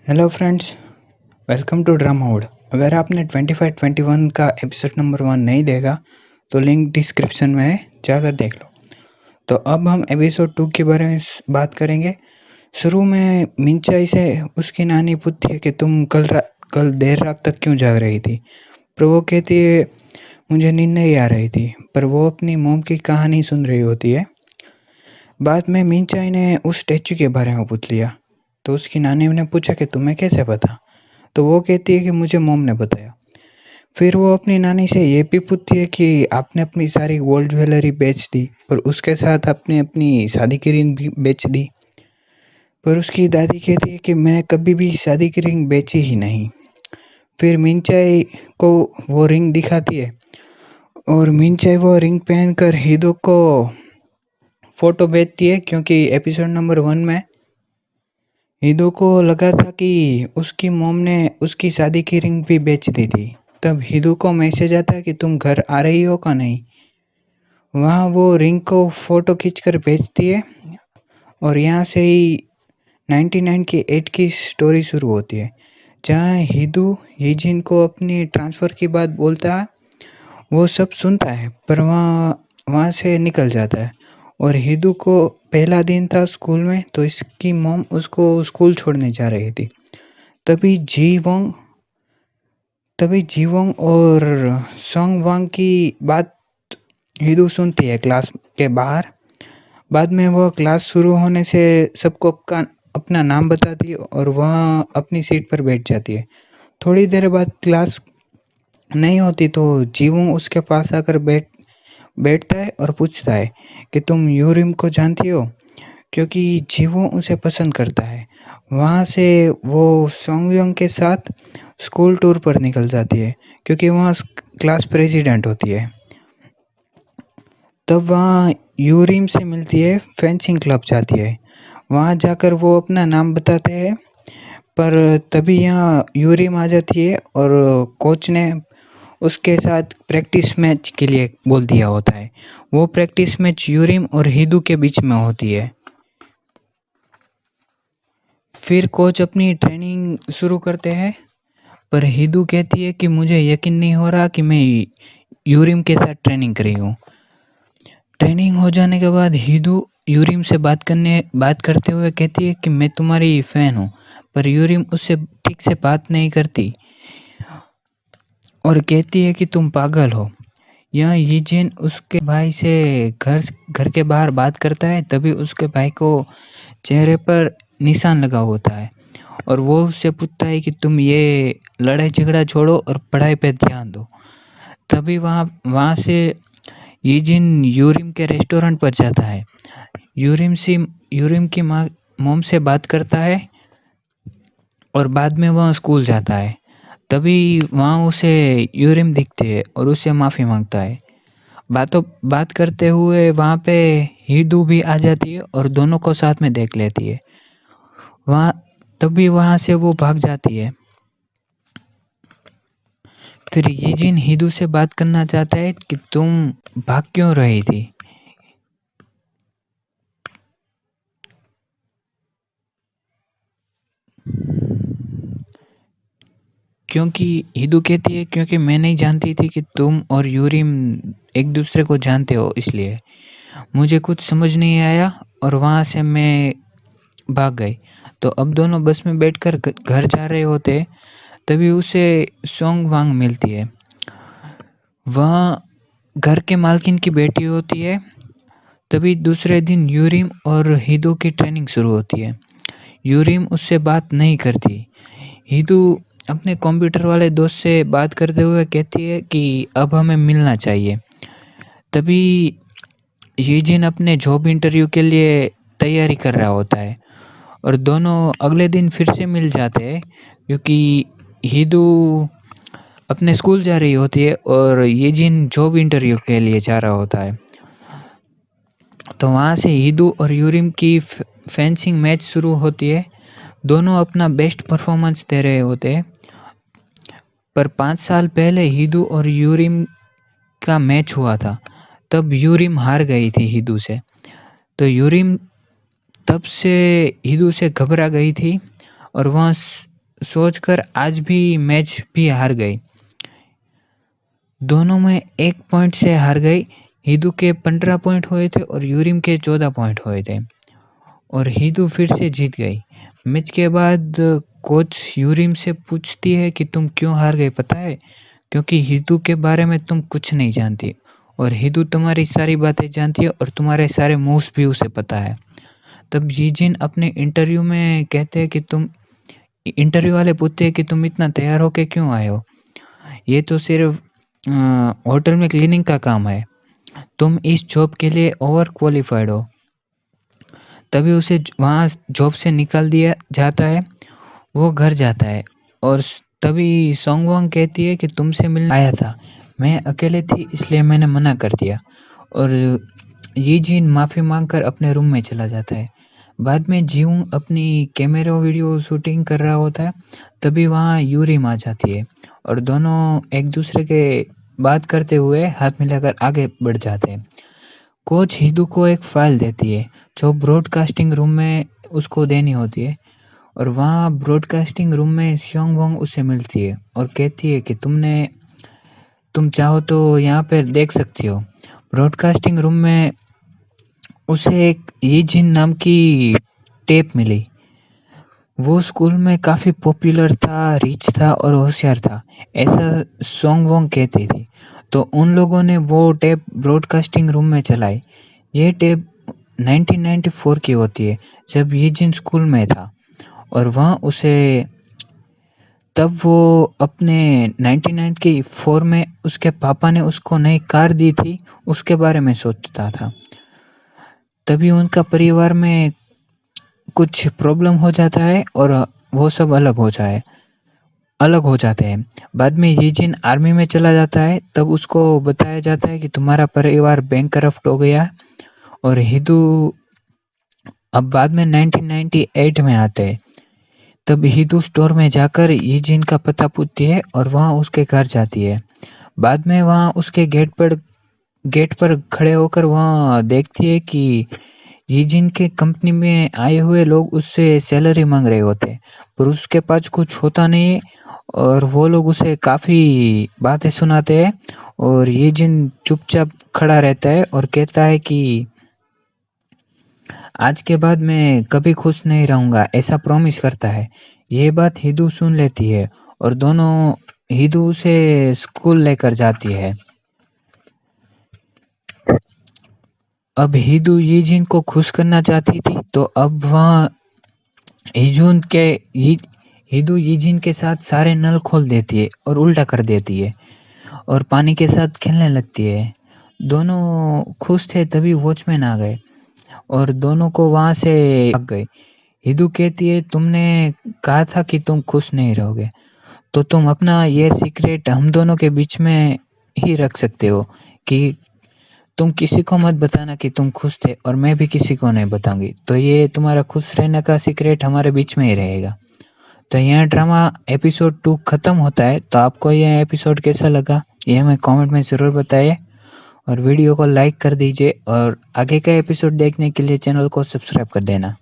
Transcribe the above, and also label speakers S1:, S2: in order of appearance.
S1: Hello friends, welcome to drama wood. अगर आपने 25-21 का एपिसोड नंबर 1 नहीं देखा तो लिंक डिस्क्रिप्शन में है, जाकर देख लो। तो अब हम एपिसोड 2 के बारे में बात करेंगे। शुरू में मिंचाई से उसकी नानी पूछती है कि तुम कल देर रात तक क्यों जाग रही थी। पर वो कहती है मुझे नींद नहीं आ रही थी, पर वो अपनी मोम की कहानी सुन रही होती है। बाद में मिंचाई ने उस स्टैचू के बारे में पूछ लिया तो उसकी नानी ने पूछा कि तुम्हें कैसे पता। तो वो कहती है कि मुझे मोम ने बताया। फिर वो अपनी नानी से ये भी पूछती है कि आपने अपनी सारी गोल्ड ज्वेलरी बेच दी और उसके साथ आपने अपनी शादी की रिंग भी बेच दी। पर उसकी दादी कहती है कि मैंने कभी भी शादी की रिंग बेची ही नहीं। फिर मिंचाई को वो रिंग दिखाती है और मिंचाई वो रिंग पहनकर हिदो को फोटो भेजती है, क्योंकि एपिसोड नंबर 1 में हिदो को लगा था कि उसकी मॉम ने उसकी शादी की रिंग भी बेच दी थी। तब हिदो को मैसेज आता है कि तुम घर आ रही हो का नहीं। वहाँ वो रिंग को फोटो खींचकर भेजती है और यहाँ से ही 99 की 8 की स्टोरी शुरू होती है, जहाँ हिदू यीजिन को अपनी ट्रांसफ़र की बात बोलता है। वो सब सुनता है पर वहाँ वहाँ से निकल जाता है। और हिदू को पहला दिन था स्कूल में, तो इसकी मॉम उसको स्कूल छोड़ने जा रही थी। तभी जीवोंग और सोंगवांग की बात हिदू सुनती है क्लास के बाहर। बाद में वह क्लास शुरू होने से सबको अपना नाम बताती है और वह अपनी सीट पर बैठ जाती है। थोड़ी देर बाद क्लास नहीं होती तो जीवोंग उसके पास आकर बैठता है और पूछता है कि तुम यूरिम को जानती हो, क्योंकि जीवों उसे पसंद करता है। वहाँ से वो सोंगयोंग के साथ स्कूल टूर पर निकल जाती है, क्योंकि वहाँ क्लास प्रेसिडेंट होती है। तब वहाँ यूरिम से मिलती है, फेंसिंग क्लब जाती है। वहाँ जाकर वो अपना नाम बताते हैं, पर तभी यहाँ यूरिम आ जाती है और कोच ने उसके साथ प्रैक्टिस मैच के लिए बोल दिया होता है। वो प्रैक्टिस मैच यूरिम और हिदू के बीच में होती है। फिर कोच अपनी ट्रेनिंग शुरू करते हैं, पर हिदू कहती है कि मुझे यकीन नहीं हो रहा कि मैं यूरिम के साथ ट्रेनिंग कर रही हूँ। ट्रेनिंग हो जाने के बाद हिदू यूरिम से बात करते हुए कहती है कि मैं तुम्हारी फ़ैन हूँ, पर यूरिम उससे ठीक से बात नहीं करती और कहती है कि तुम पागल हो। यहाँ यीजिन उसके भाई से घर के बाहर बात करता है, तभी उसके भाई को चेहरे पर निशान लगा होता है और वो उससे पूछता है कि तुम ये लड़ाई झगड़ा छोड़ो और पढ़ाई पे ध्यान दो। तभी वहाँ से यीजिन यूरिम के रेस्टोरेंट पर जाता है। यूरिम की मॉम से बात करता है और बाद में वह स्कूल जाता है। तभी वहाँ उसे यूरिम दिखते है और उससे माफ़ी मांगता है। बात करते हुए वहाँ पे हिदू भी आ जाती है और दोनों को साथ में देख लेती है। तभी वहाँ से वो भाग जाती है। फिर यीजिन हिदू से बात करना चाहता है कि तुम भाग क्यों रही थी। क्योंकि हिदू कहती है क्योंकि मैं नहीं जानती थी कि तुम और यूरिम एक दूसरे को जानते हो, इसलिए मुझे कुछ समझ नहीं आया और वहाँ से मैं भाग गई। तो अब दोनों बस में बैठकर घर जा रहे होते, तभी उसे सोंगवांग मिलती है। वह घर के मालकिन की बेटी होती है। तभी दूसरे दिन यूरिम और हिदू की ट्रेनिंग शुरू होती है। यूरिम उससे बात नहीं करती। हिदू अपने कंप्यूटर वाले दोस्त से बात करते हुए कहती है कि अब हमें मिलना चाहिए। तभी यीजिन अपने जॉब इंटरव्यू के लिए तैयारी कर रहा होता है और दोनों अगले दिन फिर से मिल जाते हैं, क्योंकि हिदू अपने स्कूल जा रही होती है और यीजिन जॉब इंटरव्यू के लिए जा रहा होता है। तो वहाँ से हिदू और यूरिम की फेंसिंग मैच शुरू होती है। दोनों अपना बेस्ट परफॉर्मेंस दे रहे होते हैं, पर 5 साल पहले हिदू और यूरिम का मैच हुआ था। तब यूरिम हार गई थी हिदू से। तो यूरिम तब से हिदू से घबरा गई थी और वह सोचकर आज भी मैच भी हार गई। दोनों में 1 पॉइंट से हार गई। हिदू के 15 पॉइंट हुए थे और यूरिम के 14 पॉइंट हुए थे और हिदू फिर से जीत गई। मैच के बाद कोच यूरिम से पूछती है कि तुम क्यों हार गए पता है? क्योंकि हिदू के बारे में तुम कुछ नहीं जानती और हिदू तुम्हारी सारी बातें जानती है और तुम्हारे सारे मूव्स भी उसे पता है। तब यीजिन अपने इंटरव्यू में कहते हैं कि इंटरव्यू वाले पूछते हैं कि तुम इतना तैयार होके क्यों आए हो? ये तो सिर्फ होटल में क्लीनिंग का काम है। तुम इस जॉब के लिए ओवर क्वालिफाइड हो। तभी उसे वहाँ जॉब से निकाल दिया जाता है। वो घर जाता है और तभी सोंगवांग कहती है कि तुमसे मिलने आया था। मैं अकेले थी इसलिए मैंने मना कर दिया और यीजिन माफ़ी मांगकर अपने रूम में चला जाता है। बाद में जीऊंग अपनी कैमरा वीडियो शूटिंग कर रहा होता है। तभी वहाँ यूरिम आ जाती है और दोनों एक दूसरे के बात करते हुए हाथ मिलाकर आगे बढ़ जाते हैं। कोच हिदू को एक फाइल देती है जो ब्रॉडकास्टिंग रूम में उसको देनी होती है और वहाँ ब्रॉडकास्टिंग रूम में सियोंग वोंग उसे मिलती है और कहती है कि तुम चाहो तो यहाँ पर देख सकती हो। ब्रॉडकास्टिंग रूम में उसे एक यीजिन नाम की टेप मिली। वो स्कूल में काफ़ी पॉपुलर था, रिच था और होशियार था, ऐसा सोंग वोंग कहती थी। तो उन लोगों ने वो टेप ब्रॉडकास्टिंग रूम में चलाई। ये टेप 1994 की होती है जब यीजिन स्कूल में था और वहाँ उसे तब वो अपने 1994 में उसके पापा ने उसको नई कार दी थी, उसके बारे में सोचता था। तभी उनका परिवार में कुछ प्रॉब्लम हो जाता है और वो सब अलग हो जाते हैं। बाद में यीजिन आर्मी में चला जाता है। तब उसको बताया जाता है कि तुम्हारा परिवार बैंकरप्ट हो गया और हिदू अब बाद में 1998 में आते हैं। तब हिदू स्टोर में जाकर यीजिन का पता पूछती है और वहाँ उसके घर जाती है। बाद में वहाँ उसके गेट पर खड़े होकर वहाँ देखती है कि यीजिन के कंपनी में आए हुए लोग उससे सैलरी मांग रहे होते पर उसके पास कुछ होता नहीं है और वो लोग उसे काफ़ी बातें सुनाते हैं और यीजिन चुपचाप खड़ा रहता है और कहता है कि आज के बाद मैं कभी खुश नहीं रहूँगा, ऐसा प्रॉमिस करता है। ये बात हिदू सुन लेती है और दोनों हिदू उसे स्कूल लेकर जाती है। अब हिदू यीजिन को खुश करना चाहती थी तो अब वहाँ हिजून के हिदू यीजिन के साथ सारे नल खोल देती है और उल्टा कर देती है और पानी के साथ खेलने लगती है। दोनों खुश थे तभी वॉचमैन आ गए और दोनों को वहाँ से भाग गए। हिदू कहती है तुमने कहा था कि तुम खुश नहीं रहोगे तो तुम अपना ये सीक्रेट हम दोनों के बीच में ही रख सकते हो कि तुम किसी को मत बताना कि तुम खुश थे और मैं भी किसी को नहीं बताऊंगी, तो ये तुम्हारा खुश रहने का सीक्रेट हमारे बीच में ही रहेगा। तो यह ड्रामा एपिसोड 2 खत्म होता है। तो आपको यह एपिसोड कैसा लगा ये हमें कमेंट में ज़रूर बताइए और वीडियो को लाइक कर दीजिए और आगे का एपिसोड देखने के लिए चैनल को सब्सक्राइब कर देना।